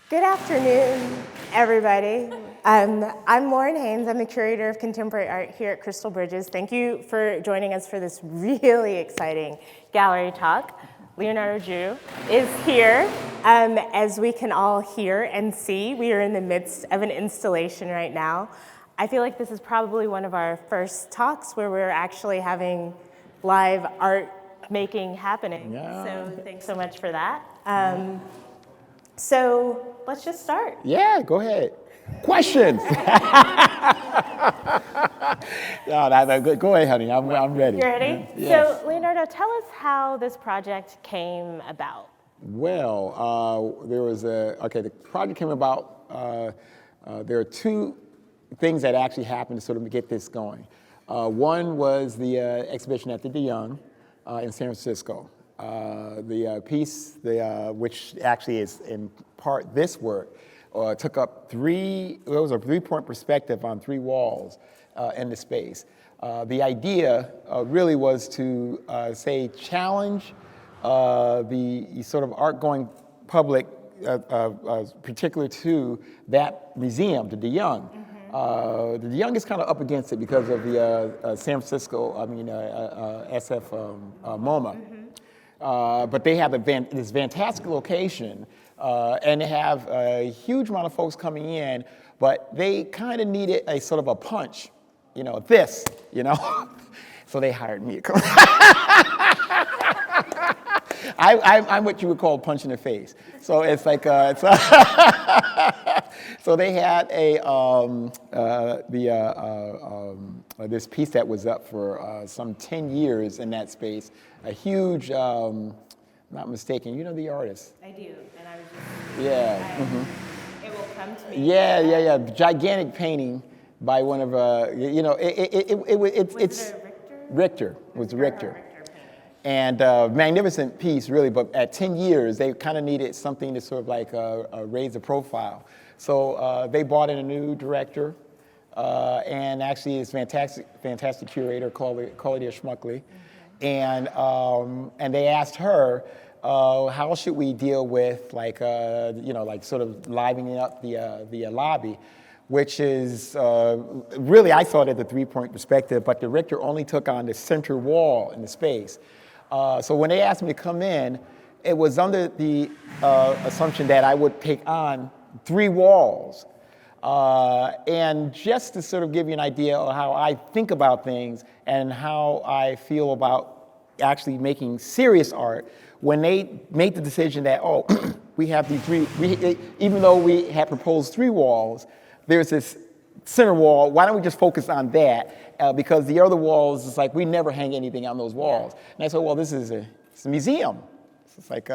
Good afternoon, everybody. I'm Lauren Haynes. I'm the curator of contemporary art here at Crystal Bridges. Thank you for joining us for this really exciting gallery talk. Leonardo Giroux is here. As we can all hear and see, we are in the midst of an installation right now. I feel like this is probably one of our first talks where we're actually having live art making happening. Yeah. So thanks so much for that. So let's just start. Yeah, go ahead. Questions? Go ahead, honey. I'm ready. You ready? Yes. So Leonardo, tell us how this project came about. Well, the project came about, there are two things that actually happened to sort of get this going. One was the exhibition at the De Young in San Francisco. The piece, which actually is in part this work, took up it was a 3-point perspective on 3 walls in the space. The idea really was to challenge the sort of art-going public, particular to that museum, the De Young. The De Young is kind of up against it because of the San Francisco, SF MoMA. But they have this fantastic location, and they have a huge amount of folks coming in, but they kind of needed a sort of a punch, so they hired me. I'm what you would call punch in the face. So it's like, so they had this piece that was up for some 10 years in that space, a huge, not mistaken, you know the artist? I do, and I was just, it will come to me. Yeah, gigantic painting by one of, Was it a Richter? Richter. And magnificent piece, really, but at 10 years, they kind of needed something to sort of like raise the profile. So they brought in a new director, and actually this fantastic curator, Claudia Schmuckley. And they asked her, how should we deal with sort of livening up the lobby, which is really, I thought at the 3-point perspective, but the Richter only took on the center wall in the space. So when they asked me to come in, it was under the assumption that I would take on 3 walls. And just to sort of give you an idea of how I think about things and how I feel about actually making serious art, when they made the decision that, we have these 3, even though we had proposed 3 walls, there's this center wall, why don't we just focus on that? Because the other walls, it's like we never hang anything on those walls. And I said, well, it's a museum. You're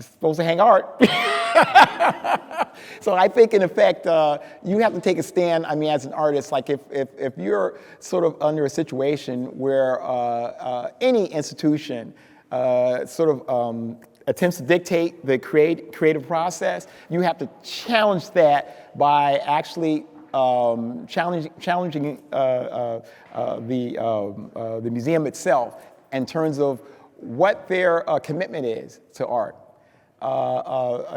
supposed to hang art. So I think, in effect, you have to take a stand. I mean, as an artist, like if you're sort of under a situation where any institution attempts to dictate the creative process, you have to challenge that by actually challenging the museum itself in terms of what their commitment is to art.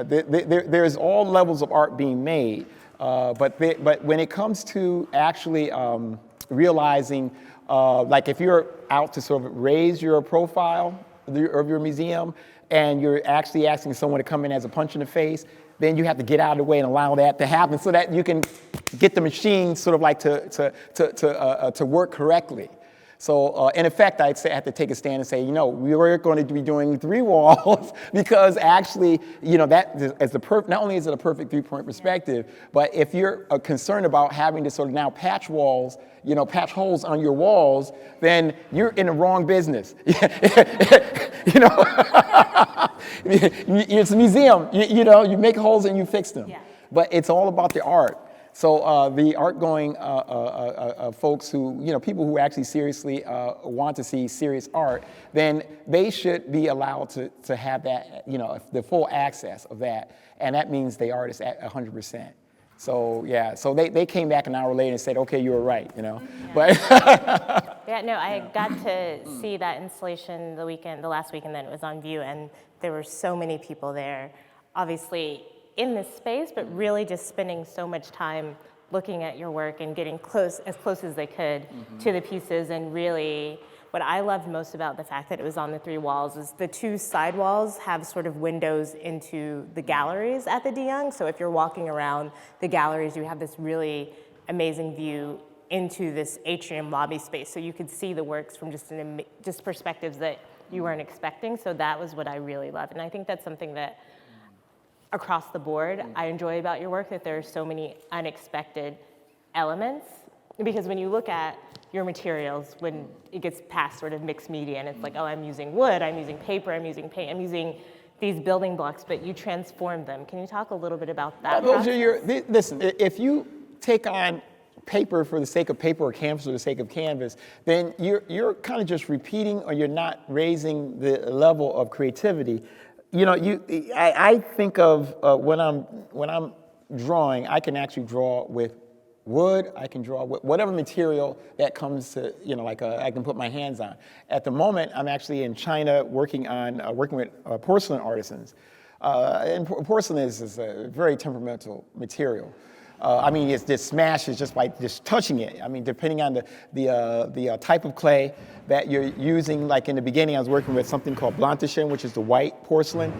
There's all levels of art being made, but when it comes to actually realizing, like if you're out to sort of raise your profile of your museum, and you're actually asking someone to come in as a punch in the face, then you have to get out of the way and allow that to happen so that you can get the machine sort of like to work correctly. So in effect, I'd say I have to take a stand and say, we were going to be doing 3 walls because actually, that is not only is it a perfect 3-point perspective, but if you're concerned about having to sort of now patch walls, patch holes on your walls, then you're in the wrong business. It's a museum. You make holes and you fix them. Yeah. But it's all about the art. So the art-going folks who, people who actually seriously want to see serious art, then they should be allowed to have that, the full access of that. And that means the artist at 100%. So yeah, so they came back an hour later and said, okay, you were right, Yeah. But I got to see that installation the last weekend that it was on view, and there were so many people there. obviously in this space, but really just spending so much time looking at your work and getting close as they could to the pieces. And really, what I loved most about the fact that it was on the 3 walls is the 2 side walls have sort of windows into the galleries at the De Young. So if you're walking around the galleries, you have this really amazing view into this atrium lobby space. So you could see the works from just perspectives that you weren't expecting. So that was what I really loved. And I think that's something that across the board, I enjoy about your work, that there are so many unexpected elements. Because when you look at your materials, when it gets past sort of mixed media, and it's like, oh, I'm using wood, I'm using paper, I'm using paint, I'm using these building blocks, but you transform them. Can you talk a little bit about that? Those are listen, if you take on paper for the sake of paper or canvas for the sake of canvas, then you're kind of just repeating, or you're not raising the level of creativity. You know, I think of when I'm drawing, I can actually draw with wood. I can draw with whatever material that comes to, you know, I can put my hands on. At the moment, I'm actually in China working with porcelain artisans. And porcelain is a very temperamental material. I mean, it's just smashes just by just touching it. I mean, depending on the type of clay that you're using. Like in the beginning, I was working with something called Blanchischen, which is the white porcelain,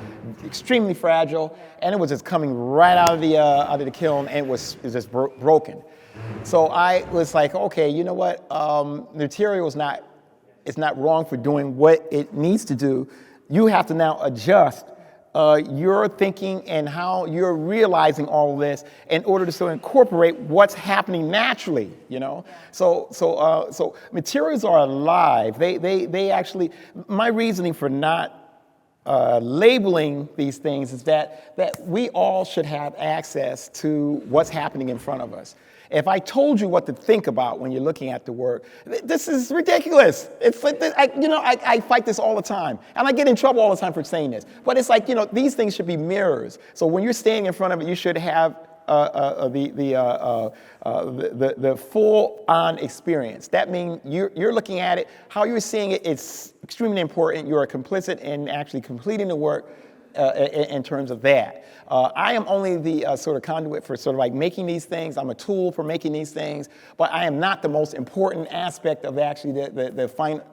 extremely fragile, and it was just coming right out of the kiln, and it was just broken. So I was like, okay, you know what? The material is not wrong for doing what it needs to do. You have to now adjust your thinking and how you're realizing all of this in order to sort of incorporate what's happening naturally, you know? So materials are alive. They actually, my reasoning for not labeling these things is that we all should have access to what's happening in front of us. If I told you what to think about when you're looking at the work, this is ridiculous. It's like, I fight this all the time. And I get in trouble all the time for saying this. But it's like, these things should be mirrors. So when you're standing in front of it, you should have the full-on experience. That means you're looking at it, how you're seeing it, it's extremely important. You're complicit in actually completing the work in terms of that. I am only the sort of conduit for sort of like making these things. I'm a tool for making these things, but I am not the most important aspect of actually the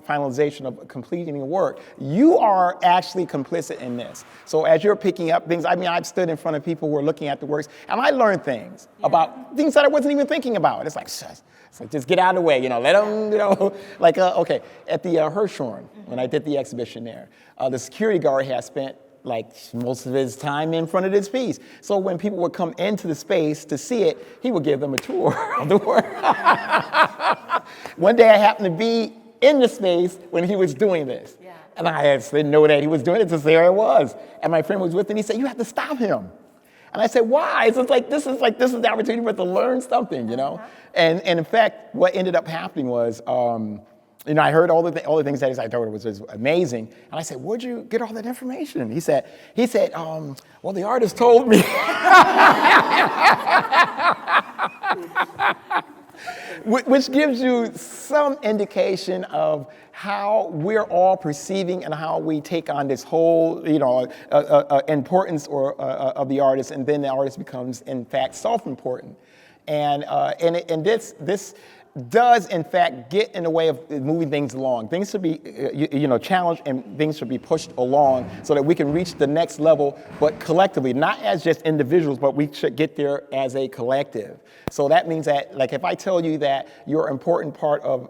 finalization of completing the work. You are actually complicit in this. So as you're picking up things, I mean, I've stood in front of people who are looking at the works, and I learned things about things that I wasn't even thinking about. It's like, shush. It's like, just get out of the way, let them, like, okay, at the Hirshhorn, when I did the exhibition there, the security guard had spent like most of his time in front of this piece. So when people would come into the space to see it, he would give them a tour of the work. One day I happened to be in the space when he was doing this. Yeah. And I just didn't know that he was doing it, just there it was. And my friend was with me, and he said, you have to stop him. And I said, why? So it's like, this is the opportunity for us to learn something, And in fact, what ended up happening was, I heard all the things that he said. I thought it was amazing. And I said, where'd you get all that information? He said, well, the artist told me. Which gives you some indication of how we're all perceiving and how we take on this whole, importance of the artist, and then the artist becomes, in fact, self-important. And this does, in fact, get in the way of moving things along. Things should be, challenged, and things should be pushed along so that we can reach the next level, but collectively, not as just individuals, but we should get there as a collective. So that means that, like, if I tell you that you're an important part of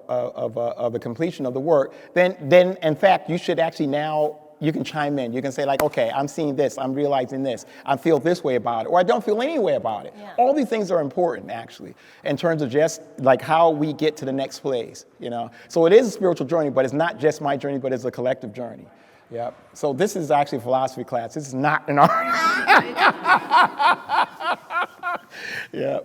the completion of the work, then in fact, you should actually now, you can chime in. You can say, like, okay, I'm seeing this, I'm realizing this, I feel this way about it, or I don't feel any way about it. Yeah. All these things are important, actually, in terms of just like how we get to the next place, So it is a spiritual journey, but it's not just my journey, but it's a collective journey. Yeah. So this is actually a philosophy class. This is not an art. Yeah.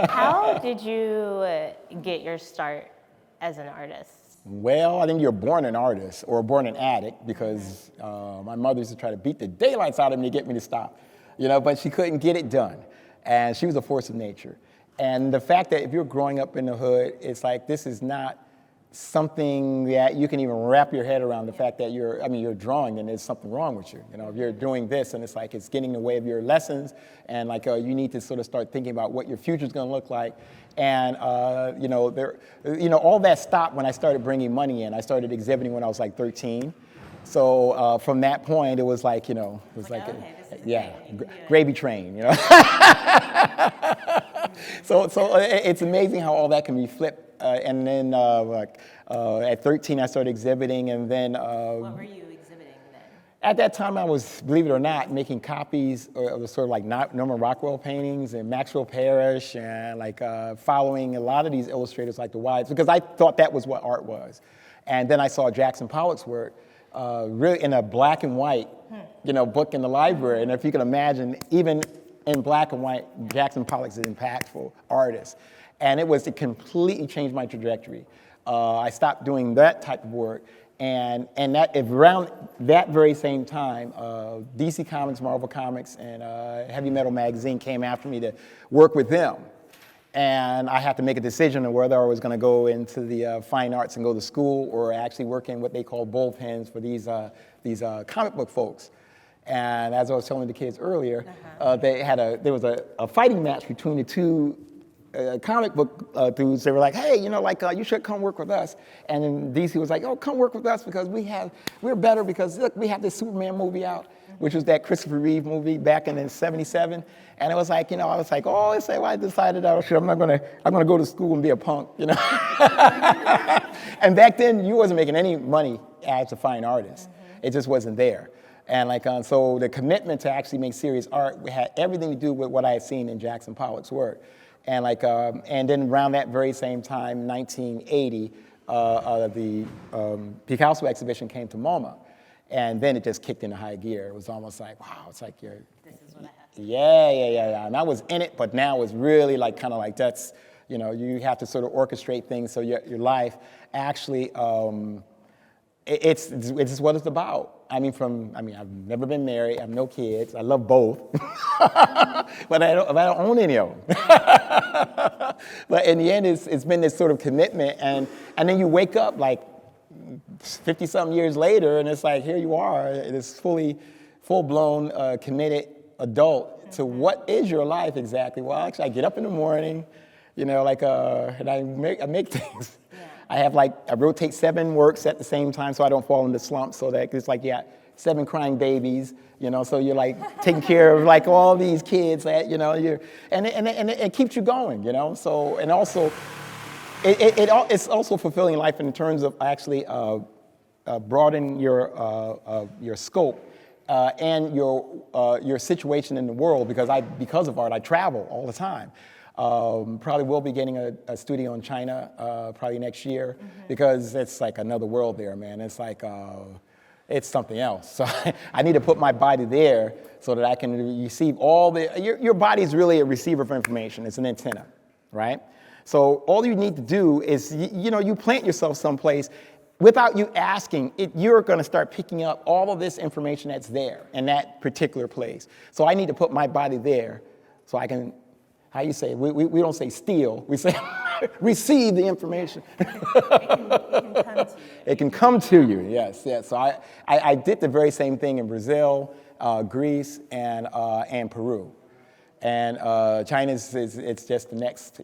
How did you get your start as an artist? Well, I think you're born an artist or born an addict, because my mother used to try to beat the daylights out of me to get me to stop, but she couldn't get it done. And she was a force of nature. And the fact that if you're growing up in the hood, it's like this is not something that you can even wrap your head around the fact that you're drawing and there's something wrong with you. If you're doing this and it's like it's getting in the way of your lessons and like you need to sort of start thinking about what your future's going to look like. And all that stopped when I started bringing money in. I started exhibiting when I was like 13. So from that point, it was like, gravy train, So it's amazing how all that can be flipped. And then at 13, I started exhibiting, and then... what were you exhibiting then? At that time, I was, believe it or not, making copies of sort of like Norman Rockwell paintings and Maxwell Parrish, and like following a lot of these illustrators like the Wildes, because I thought that was what art was. And then I saw Jackson Pollock's work, really in a black and white, book in the library. And if you can imagine, even in black and white, Jackson Pollock's an impactful artist. And it completely changed my trajectory. I stopped doing that type of work. And around that very same time, DC Comics, Marvel Comics, and Heavy Metal Magazine came after me to work with them. And I had to make a decision on whether I was going to go into the fine arts and go to school or actually work in what they call bullpens for these comic book folks. And as I was telling the kids earlier, there was a fighting match between the two comic book dudes. They were like, hey, you should come work with us. And then DC was like, oh, come work with us because we're better because look, we have this Superman movie out, which was that Christopher Reeve movie back in '77. And it was like, I was like, oh, I decided, I'm gonna go to school and be a punk, And back then, you wasn't making any money as a fine artist. It just wasn't there. And so the commitment to actually make serious art had everything to do with what I had seen in Jackson Pollock's work. And and then around that very same time, 1980, the Picasso exhibition came to MoMA, and then it just kicked into high gear. It was almost like, wow, it's like this is what I have to do. Yeah. And I was in it, but now it's really that's, you have to sort of orchestrate things so your life actually, it's what it's about. I've never been married. I have no kids. I love both, but I don't own any of them. But in the end, it's been this sort of commitment, and then you wake up like 50-something years later, and it's like here you are, this full-blown, committed adult to what is your life exactly. Well, actually, I get up in the morning, and I make things. I rotate 7 works at the same time so I don't fall into slumps, so that it's like, 7 crying babies, so you're like taking care of like all these kids that, and it keeps you going, so, and also, it's also fulfilling life in terms of actually broadening your scope and your situation in the world, because of art, I travel all the time. Probably will be getting a studio in China probably next year because it's like another world there, man. It's like, it's something else. So I need to put my body there so that I can receive your body's really a receiver for information. It's an antenna, right? So all you need to do is, you plant yourself someplace without you asking, you're going to start picking up all of this information that's there in that particular place. So I need to put my body there so I can, how you say, we don't say steal, we say receive the information. It can come to you, yes. So I did the very same thing in Brazil, Greece, and Peru. And China it's just the next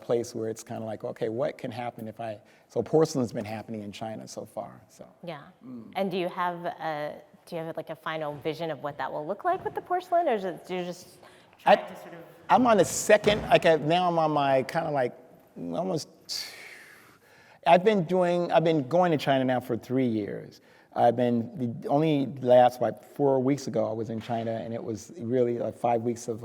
place where it's kind of like, okay, what can happen so porcelain's been happening in China so far. So. Yeah. And do you have like a final vision of what that will look like with the porcelain, or do you just try to sort of... I'm on the second, now I'm on my kind of like almost, I've been going to China now for 3 years. Only last, 4 weeks ago, I was in China, and it was really like 5 weeks of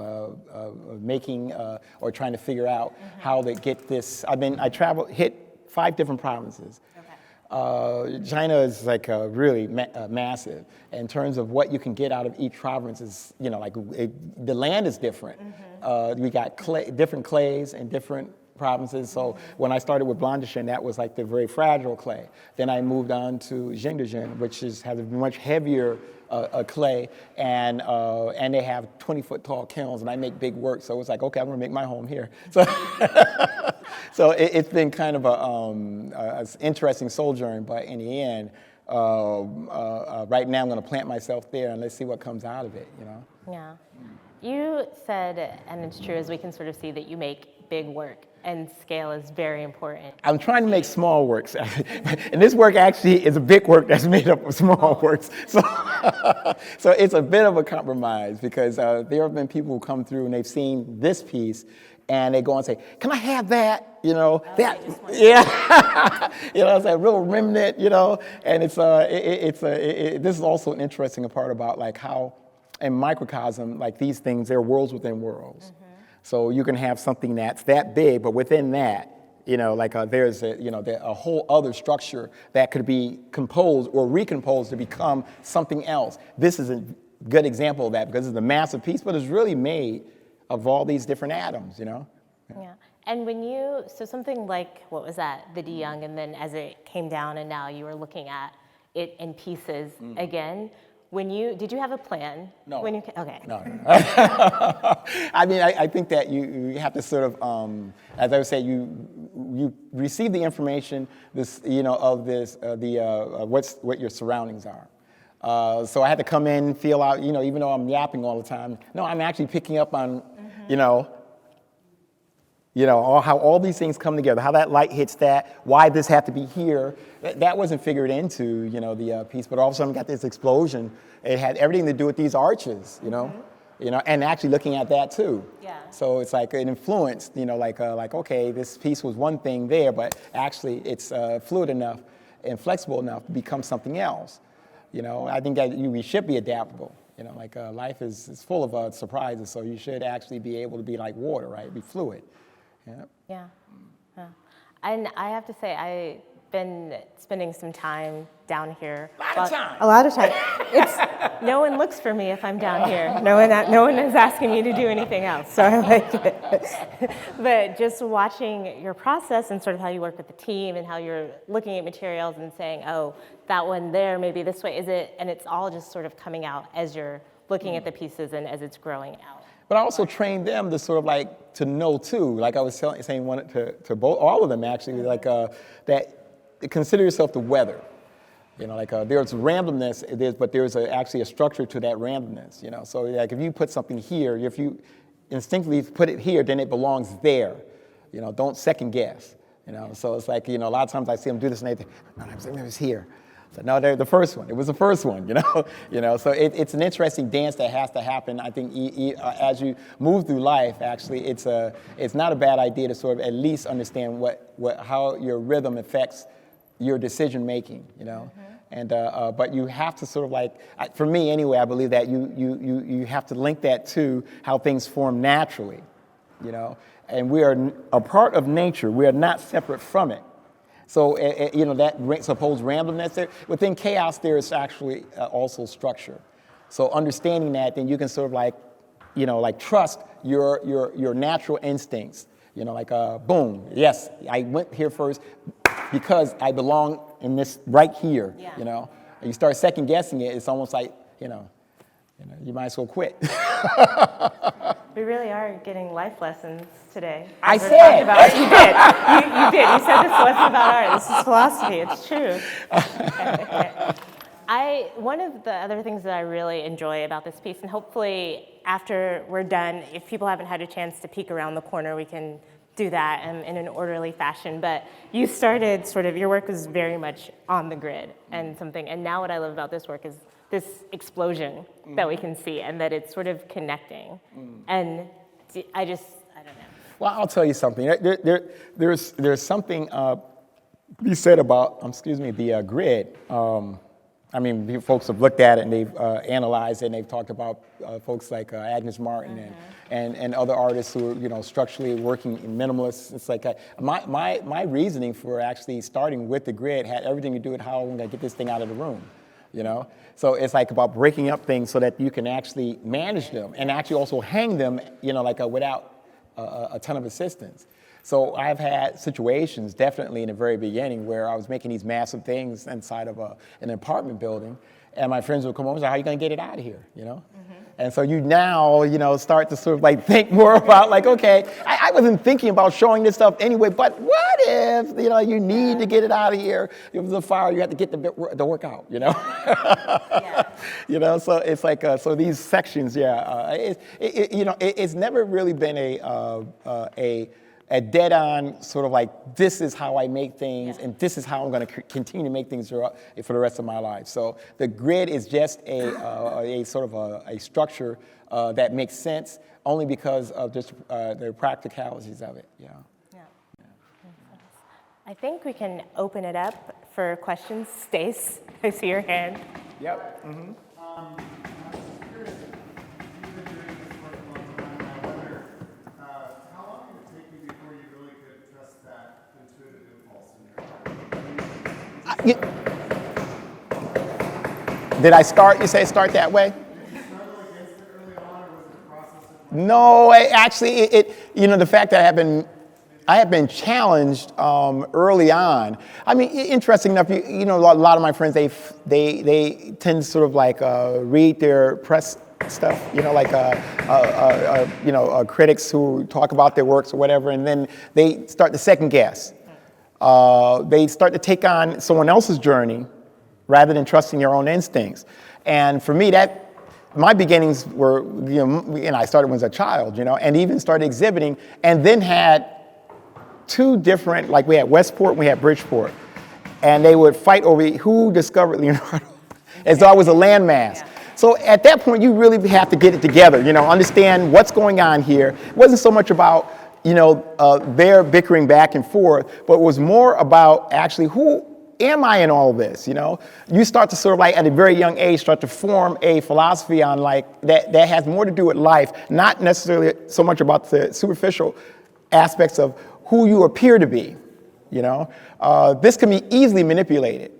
making or trying to figure out how to get this. Hit 5 different provinces. China is like really massive in terms of what you can get out of each province. Is the land is different. We got different clays in different provinces. So when I started with Blandischen, that was like the very fragile clay. Then I moved on to Jingdezhen, which has a much heavier clay, and they have 20-foot tall kilns, and I make big work. So it was like, okay, I'm gonna make my home here. So, So it's been kind of an interesting sojourn, but in the end, right now I'm going to plant myself there and let's see what comes out of it, you know? Yeah. You said, and it's true, as we can sort of see, that you make big work, and scale is very important. I'm trying to make small works, and this work actually is a big work that's made up of small works. So, so it's a bit of a compromise because there have been people who come through and they've seen this piece, and they go and say, "Can I have that?" You know, that, yeah. You know, it's a real remnant. You know, and it's this is also an interesting part about like how, in microcosm, like these things, they're worlds within worlds. Mm-hmm. So you can have something that's that big, but within that, you know, like there's a whole other structure that could be composed or recomposed to become something else. This is a good example of that because it's a massive piece, but it's really made of all these different atoms, you know? Yeah. And so something like, what was that, the De Young, and then as it came down and now you were looking at it in pieces again, did you have a plan? No. Okay. No. I mean, I think that you have to sort of, as I would say, you receive the information, what your surroundings are. So I had to come in, feel out, even though I'm yapping all the time. No, I'm actually picking up on, how all these things come together, how that light hits that, why this had to be here. That wasn't figured into, the piece, but all of a sudden got this explosion. It had everything to do with these arches, and actually looking at that too. Yeah. So it's like it influenced, okay, this piece was one thing there, but actually it's fluid enough and flexible enough to become something else. I think that we should be adaptable. Life is full of surprises, so you should actually be able to be like water, right? Be fluid. Yeah. And I have to say, I've been spending some time down here. A lot of time. No one looks for me if I'm down here. No one is asking me to do anything else, so I like it. But just watching your process and sort of how you work with the team and how you're looking at materials and saying, oh, that one there, maybe this way, and it's all just sort of coming out as you're looking at the pieces and as it's growing out. But I also trained them to sort of to know too, like I was saying one to both, all of them actually, that consider yourself the weather. There's randomness, but there's actually a structure to that randomness, So like if you put something here, if you instinctively put it here, then it belongs there. Don't second guess, So it's like, a lot of times I see them do this and they think, no, it was here. So no, they're the first one. It was the first one, So it's an interesting dance that has to happen. I think as you move through life, actually, it's not a bad idea to sort of at least understand how your rhythm affects your decision making, Mm-hmm. And but you have to sort of for me anyway, I believe that you have to link that to how things form naturally, And we are a part of nature. We are not separate from it. So, that supposed randomness there, within chaos there is actually also structure. So understanding that, then you can sort of trust your natural instincts. Boom, yes, I went here first because I belong in this right here, And you start second guessing it, it's almost like, you might as well quit. We really are getting life lessons today. I said. You did. You did. You said this wasn't about art. This is philosophy. It's true. One of the other things that I really enjoy about this piece, and hopefully after we're done, if people haven't had a chance to peek around the corner, we can do that in an orderly fashion. But you started your work was very much on the grid and now what I love about this work is this explosion that we can see and that it's sort of connecting. And I don't know. Well, I'll tell you something. There's something be said about, the grid. Folks have looked at it and they've analyzed it and they've talked about folks like Agnes Martin and other artists who are, structurally working in minimalists. It's like my reasoning for actually starting with the grid had everything to do with how I'm going to get this thing out of the room. So it's about breaking up things so that you can actually manage them and actually also hang them, without a ton of assistance. So I've had situations, definitely in the very beginning, where I was making these massive things inside of an apartment building, and my friends would come over and say, "How are you going to get it out of here?" And so you now, start to sort of like think more about like, okay, I wasn't thinking about showing this stuff anyway, but what if, you need to get it out of here. If it was a fire, you have to get the work out, Yeah. So it's like, so these sections, it's never really been a dead-on sort of like, this is how I make things, and this is how I'm going to continue to make things for the rest of my life. So the grid is just a sort of a structure that makes sense only because of just the practicalities of it. Yeah. Yeah. I think we can open it up for questions. Stace, I see your hand. Yep. Mm-hmm. Did I start that way? No, actually, the fact that I have been challenged early on. I mean, interesting enough, a lot of my friends, they tend to sort of like read their press stuff, critics who talk about their works or whatever, and then they start to second guess. They start to take on someone else's journey rather than trusting their own instincts. And for me, my beginnings were, I started when I was a child, and even started exhibiting, and then had two different, like we had Westport and we had Bridgeport, and they would fight over who discovered Leonardo, as though I was a landmass. Yeah. So at that point, you really have to get it together, understand what's going on here. It wasn't so much about, their bickering back and forth, but it was more about actually who am I in all this, You start to sort of like at a very young age start to form a philosophy on like that has more to do with life, not necessarily so much about the superficial aspects of who you appear to be, This can be easily manipulated,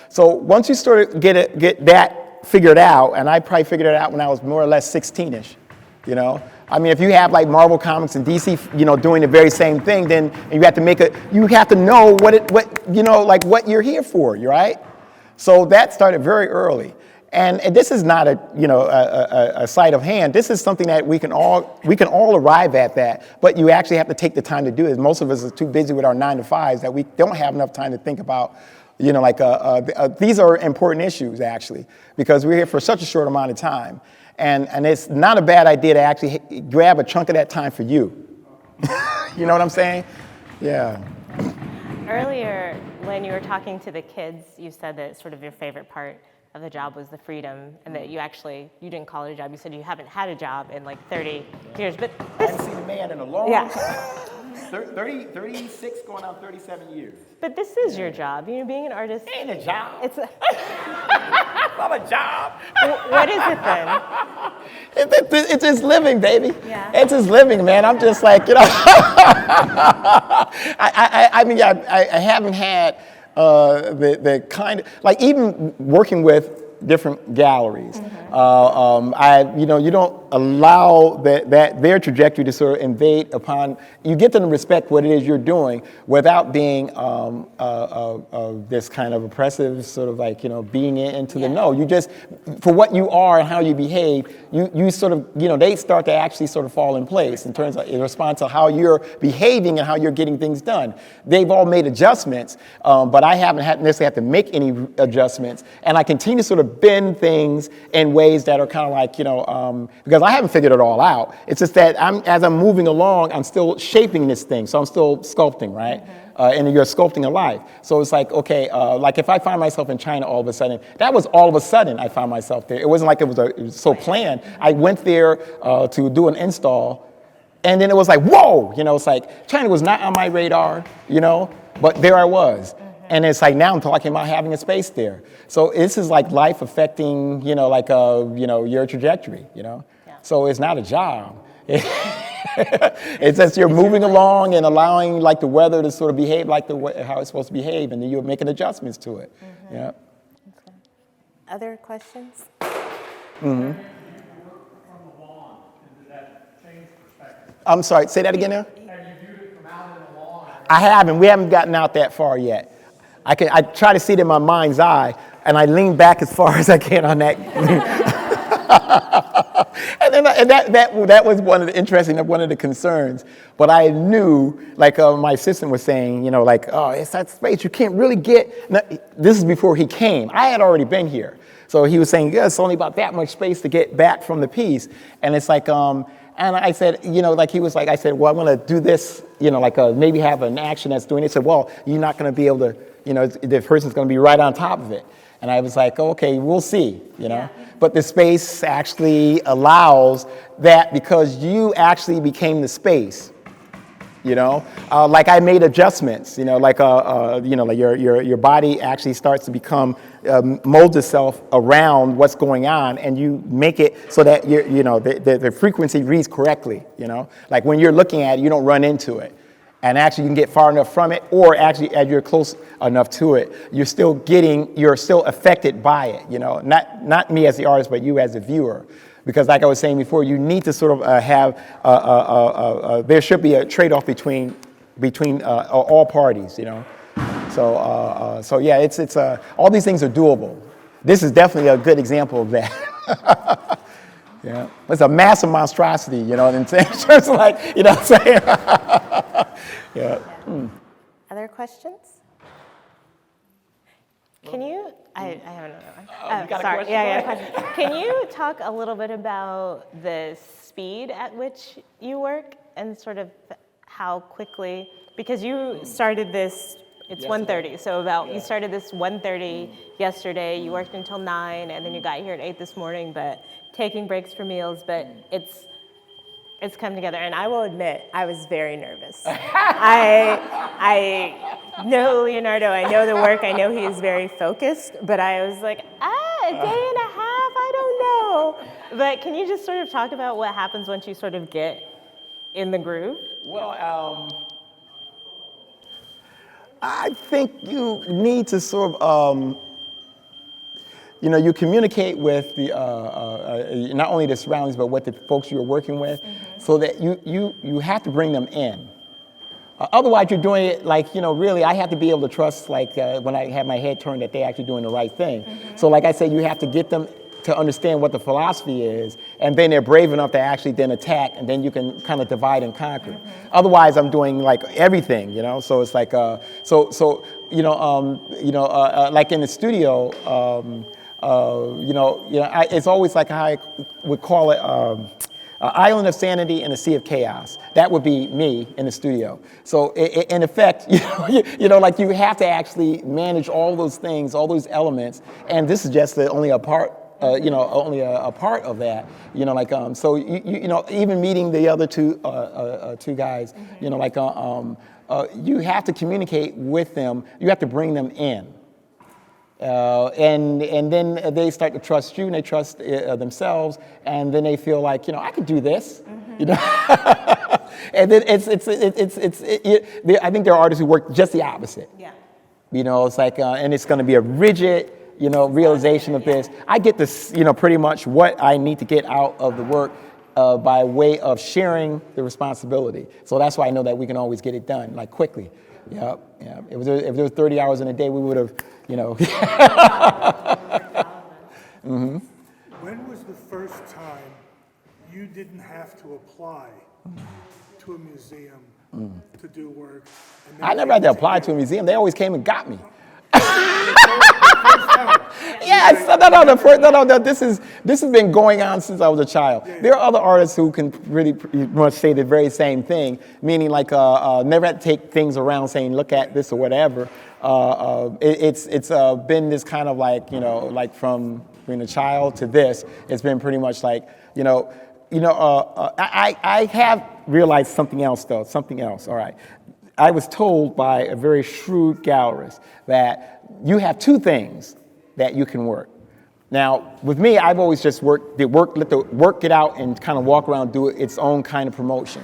So once you sort of get that figured out, and I probably figured it out when I was more or less 16-ish, I mean, if you have like Marvel Comics and DC, doing the very same thing, then you have to know what you're here for, right? So that started very early. And this is not a sleight of hand. This is something that we can all arrive at that, but you actually have to take the time to do it. Most of us are too busy with our 9-to-5s that we don't have enough time to think about, these are important issues actually, because we're here for such a short amount of time. And it's not a bad idea to actually grab a chunk of that time for you. You know what I'm saying? Yeah. Earlier, when you were talking to the kids, you said that sort of your favorite part of the job was the freedom, and that you didn't call it a job. You said you haven't had a job in like 30 years, but I haven't seen a man in a long time. 36 going on 37 years. But this is your job, being an artist. It ain't a job. It's not a job. What is it then? It's just living, baby. Yeah. It's just living, man. I'm just like, I mean, I haven't had the kind of, like even working with different galleries. Mm-hmm. You don't allow their trajectory to sort of invade upon, you get them to respect what it is you're doing without being this kind of oppressive sort of like, being into the know. You just, for what you are and how you behave, you sort of, they start to actually sort of fall in place in terms of, in response to how you're behaving and how you're getting things done. They've all made adjustments, but I haven't necessarily had to make any adjustments, and I continue to sort of bend things in ways that are kind of like, because I haven't figured it all out. It's just that as I'm moving along, I'm still shaping this thing. So I'm still sculpting, right? Mm-hmm. And you're sculpting a life. So it's like, okay, like if I find myself in China all of a sudden, that was all of a sudden I found myself there. It wasn't like it was so planned. I went there to do an install, and then it was like, whoa, it's like China was not on my radar, but there I was. And it's like now I'm talking about having a space there. So this is like life affecting, your trajectory, Yeah. So it's not a job. It's just you're moving along and allowing like the weather to sort of behave like how it's supposed to behave, and then you're making adjustments to it. Mm-hmm. Yeah. Okay. Other questions? Mm-hmm. I'm sorry, say that again now? Have you viewed it from out in the lawn? I haven't. We haven't gotten out that far yet. I try to see it in my mind's eye, and I lean back as far as I can on that. And that was one of the concerns. But I knew, like my assistant was saying, like, oh, it's that space you can't really get. Now, this is before he came. I had already been here. So he was saying, yeah, it's only about that much space to get back from the piece. And it's like, and I said, like he was like, I said, well, I'm going to do this, like maybe have an action that's doing it. He said, well, you're not going to be able to, the person's going to be right on top of it. And I was like, okay, we'll see, Yeah. But the space actually allows that because you actually became the space, like I made adjustments, like your body actually starts to become, mold itself around what's going on, and you make it so that the frequency reads correctly, like when you're looking at it, you don't run into it. And actually you can get far enough from it, or actually as you're close enough to it, you're still affected by it, not me as the artist, but you as the viewer. Because like I was saying before, you need to sort of have, there should be a trade-off between all parties, So yeah, it's all these things are doable. This is definitely a good example of that. Yeah, it's a massive monstrosity, in terms of like, what I'm saying? Yeah. Other questions? Can you, I have another one. You got a sorry, question? yeah, question. Can you talk a little bit about the speed at which you work and sort of how quickly, because you started this, it's 1:30, so you started this 1:30 yesterday, you worked until 9, and then you got here at 8 this morning, but taking breaks for meals, but it's come together, and I will admit, I was very nervous. I know Leonardo, I know the work, I know he is very focused, but I was like, a day and a half, I don't know. But can you just sort of talk about what happens once you sort of get in the groove? Well, I think you need to sort of, you communicate with the not only the surroundings, but with the folks you're working with, so that you have to bring them in. Otherwise, you're doing it like, really, I have to be able to trust, like, when I have my head turned, that they're actually doing the right thing. So like I said, you have to get them to understand what the philosophy is, and then they're brave enough to actually then attack, and then you can kind of divide and conquer. Otherwise, I'm doing like everything, so it's like, like in the studio, it's always like how I would call it, an island of sanity and a sea of chaos. That would be me in the studio. So in effect, like you have to actually manage all those things, all those elements, and this is just only a part. Only a part of that, so even meeting the other two guys, you have to communicate with them. You have to bring them in, and then they start to trust you, and they trust themselves, and then they feel like, I could do this, and then I think there are artists who work just the opposite. Yeah. It's like, and it's going to be a rigid. Realization of this. I get this, pretty much what I need to get out of the work by way of sharing the responsibility. So that's why I know that we can always get it done, like quickly. Yeah. If there was 30 hours in a day, we would have, When was the first time you didn't have to apply to a museum to do work? I never had to apply to a museum. They always came and got me. Yes, no. This has been going on since I was a child. There are other artists who can really pretty much say the very same thing, meaning like never had to take things around saying, look at this or whatever. It's been this kind of like, like from being a child to this, it's been pretty much like, I have realized something else, though, all right. I was told by a very shrewd gallerist that you have two things that you can work. Now, with me, I've always just let the work get out and kind of walk around, do its own kind of promotion.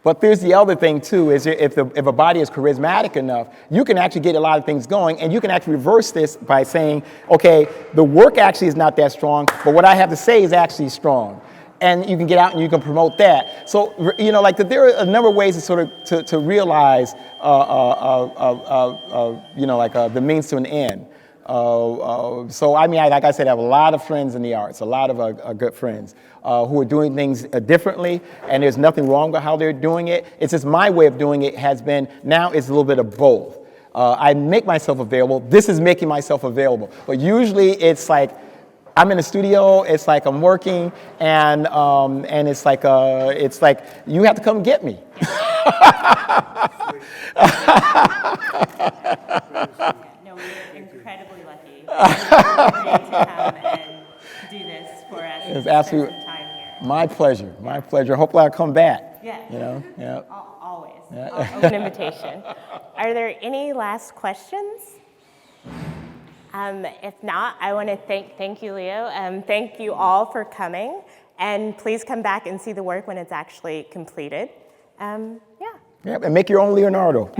But there's the other thing too, is if a body is charismatic enough, you can actually get a lot of things going, and you can actually reverse this by saying, okay, the work actually is not that strong, but what I have to say is actually strong. And you can get out and you can promote that. So, like there are a number of ways to sort of to realize, the means to an end. So I mean, like I said, I have a lot of friends in the arts, a lot of good friends who are doing things differently, and there's nothing wrong with how they're doing it. It's just my way of doing it has been, now it's a little bit of both. I make myself available. This is making myself available. But usually it's like, I'm in the studio, it's like I'm working, and it's like you have to come get me. No, we're incredibly lucky to come and do this for us. It's absolutely Spend some time here. my pleasure, my pleasure. Hopefully I'll come back. Yeah. You know, yeah. Always. Open invitation. Are there any last questions? If not, I want to thank you, Leo. Thank you all for coming, and please come back and see the work when it's actually completed. Yeah. Yeah, and make your own Leonardo.